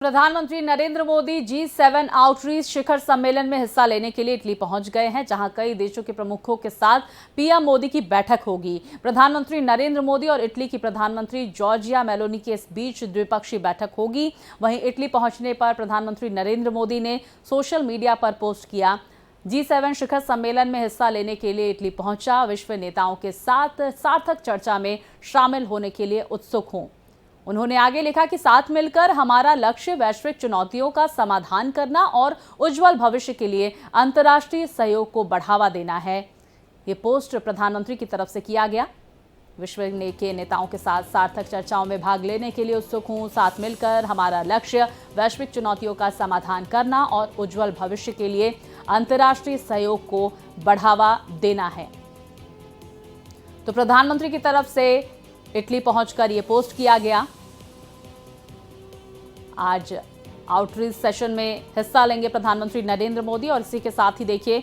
प्रधानमंत्री Narendra Modi G7 outreach शिखर सम्मेलन में हिस्सा लेने के लिए इटली पहुंच गए हैं, जहां कई देशों के प्रमुखों के साथ पीएम मोदी की बैठक होगी। प्रधानमंत्री नरेंद्र मोदी और इटली की प्रधानमंत्री जॉर्जिया मेलोनी के इस बीच द्विपक्षीय बैठक होगी। वहीं इटली पहुंचने पर प्रधानमंत्री नरेंद्र मोदी ने सोशल मीडिया पर पोस्ट किया, G7 शिखर सम्मेलन में हिस्सा लेने के लिए इटली पहुंचा, विश्व नेताओं के साथ सार्थक चर्चा में शामिल होने के लिए उत्सुक हूं। उन्होंने आगे लिखा कि साथ मिलकर हमारा लक्ष्य वैश्विक चुनौतियों का समाधान करना और उज्जवल भविष्य के लिए अंतर्राष्ट्रीय सहयोग को बढ़ावा देना है। ये पोस्ट प्रधानमंत्री की तरफ से किया गया। विश्व के नेताओं के साथ सार्थक चर्चाओं में भाग लेने के लिए उत्सुक हूं। साथ मिलकर हमारा लक्ष्य वैश्विक चुनौतियों का समाधान करना और उज्जवल भविष्य के लिए अंतर्राष्ट्रीय सहयोग को बढ़ावा देना है। तो प्रधानमंत्री की तरफ से इटली पहुंचकर ये पोस्ट किया गया। आज आउटरीच सेशन में हिस्सा लेंगे प्रधानमंत्री नरेंद्र मोदी और इसी के साथ ही देखिए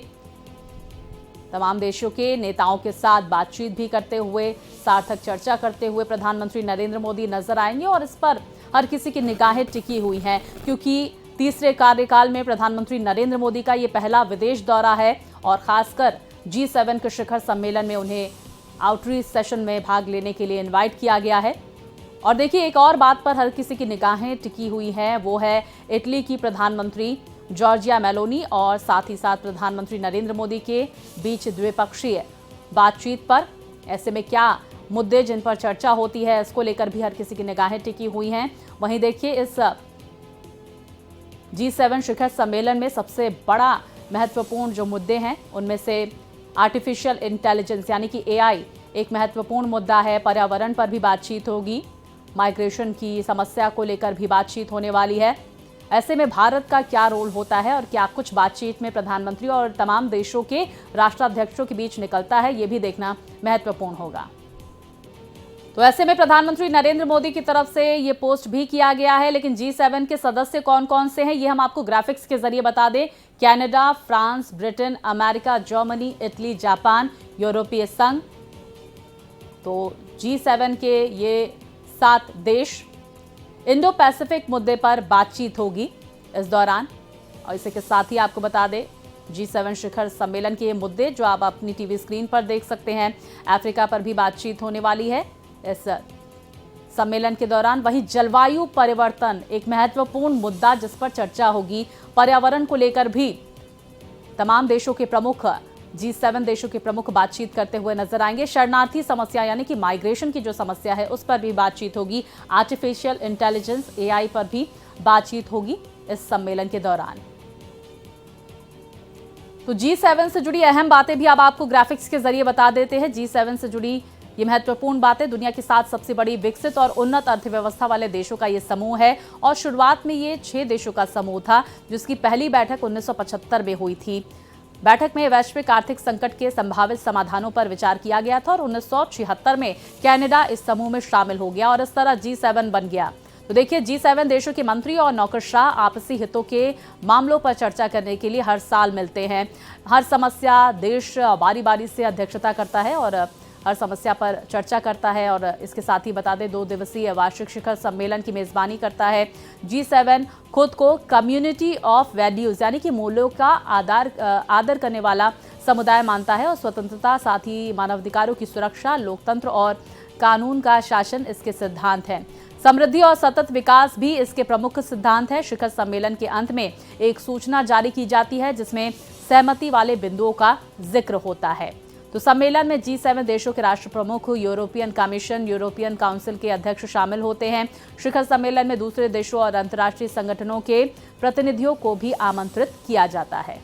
तमाम देशों के नेताओं के साथ बातचीत भी करते हुए, सार्थक चर्चा करते हुए प्रधानमंत्री नरेंद्र मोदी नजर आएंगे और इस पर हर किसी की निगाहें टिकी हुई हैं, क्योंकि तीसरे कार्यकाल में प्रधानमंत्री नरेंद्र मोदी का ये पहला विदेश दौरा है और खासकर G7 के शिखर सम्मेलन में उन्हें आउटरीच सेशन में भाग लेने के लिए इनवाइट किया गया है। और देखिए एक और बात पर हर किसी की निगाहें टिकी हुई हैं, वो है इटली की प्रधानमंत्री जॉर्जिया मेलोनी और साथ ही साथ प्रधानमंत्री नरेंद्र मोदी के बीच द्विपक्षीय बातचीत पर। ऐसे में क्या मुद्दे जिन पर चर्चा होती है, इसको लेकर भी हर किसी की निगाहें टिकी हुई हैं। वहीं देखिए इस G7 शिखर सम्मेलन में सबसे बड़ा महत्वपूर्ण जो मुद्दे हैं उनमें से आर्टिफिशियल इंटेलिजेंस यानी कि AI एक महत्वपूर्ण मुद्दा है। पर्यावरण पर भी बातचीत होगी, माइग्रेशन की समस्या को लेकर भी बातचीत होने वाली है। ऐसे में भारत का क्या रोल होता है और क्या कुछ बातचीत में प्रधानमंत्री और तमाम देशों के राष्ट्राध्यक्षों के बीच निकलता है, ये भी देखना महत्वपूर्ण होगा। तो ऐसे में प्रधानमंत्री नरेंद्र मोदी की तरफ से ये पोस्ट भी किया गया है, लेकिन G7 के सदस्य कौन कौन से हैं ये हम आपको ग्राफिक्स के जरिए बता दें। Canada, France, Britain, America, Germany, Italy, Japan, यूरोपीय संघ। तो G7 के ये 7 देश। इंडो पैसिफिक मुद्दे पर बातचीत होगी इस दौरान। और इसी के साथ ही आपको बता दें G7 शिखर सम्मेलन के ये मुद्दे जो आप अपनी टीवी स्क्रीन पर देख सकते हैं। अफ्रीका पर भी बातचीत होने वाली है इस सम्मेलन के दौरान। वहीं जलवायु परिवर्तन एक महत्वपूर्ण मुद्दा जिस पर चर्चा होगी। पर्यावरण को लेकर भी तमाम देशों के प्रमुख G7 देशों के प्रमुख बातचीत करते हुए नजर आएंगे। शरणार्थी समस्या यानी कि माइग्रेशन की जो समस्या है उस पर भी बातचीत होगी। आर्टिफिशियल इंटेलिजेंस AI पर भी बातचीत होगी इस सम्मेलन के दौरान। तो G7 से जुड़ी अहम बातें भी अब आपको ग्राफिक्स के जरिए बता देते हैं। G7 से जुड़ी ये महत्वपूर्ण बातें, दुनिया की 7 सबसे बड़ी विकसित और उन्नत अर्थव्यवस्था वाले देशों का ये समूह है और शुरुआत में ये 6 देशों का समूह था, जिसकी पहली बैठक 1975 में हुई थी। बैठक में वैश्विक आर्थिक संकट के संभावित समाधानों पर विचार किया गया था और 1976 में कनाडा इस समूह में शामिल हो गया और इस तरह G7 बन गया। तो देखिए G7 देशों के मंत्री और नौकरशाह आपसी हितों के मामलों पर चर्चा करने के लिए हर साल मिलते हैं। हर समस्या देश बारी बारी से अध्यक्षता करता है और हर समस्या पर चर्चा करता है। और इसके साथ ही बता दें 2 दिवसीय वार्षिक शिखर सम्मेलन की मेजबानी करता है। G7 खुद को कम्युनिटी ऑफ वैल्यूज यानी कि मूल्यों का आदर करने वाला समुदाय मानता है और स्वतंत्रता, साथ ही मानवाधिकारों की सुरक्षा, लोकतंत्र और कानून का शासन इसके सिद्धांत हैं। समृद्धि और सतत विकास भी इसके प्रमुख सिद्धांत है। शिखर सम्मेलन के अंत में एक सूचना जारी की जाती है जिसमें सहमति वाले बिंदुओं का जिक्र होता है। तो सम्मेलन में G7 देशों के राष्ट्र प्रमुख, यूरोपियन कमीशन, यूरोपियन काउंसिल के अध्यक्ष शामिल होते हैं। शिखर सम्मेलन में दूसरे देशों और अंतर्राष्ट्रीय संगठनों के प्रतिनिधियों को भी आमंत्रित किया जाता है।